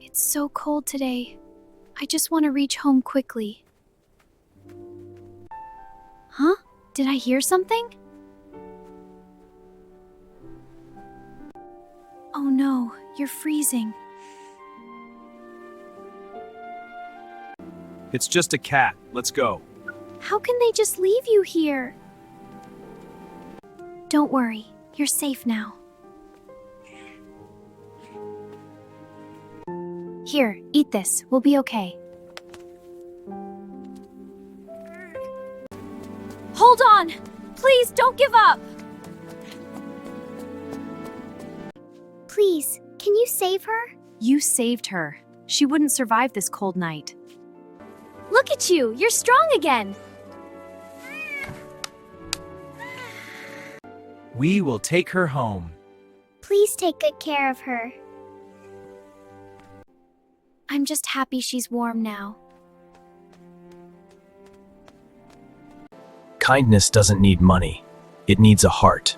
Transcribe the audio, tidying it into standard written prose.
It's so cold today. I just want to reach home quickly. Huh? Did I hear something? Oh no, you're freezing. It's just a cat. Let's go. How can they just leave you here? Don't worry, you're safe now. Here, eat this. We'll be okay. Hold on! Please don't give up! Please, can you save her? You saved her. She wouldn't survive this cold night. Look at you, you're strong again. We will take her home. Please take good care of her. I'm just happy she's warm now. Kindness doesn't need money. It needs a heart.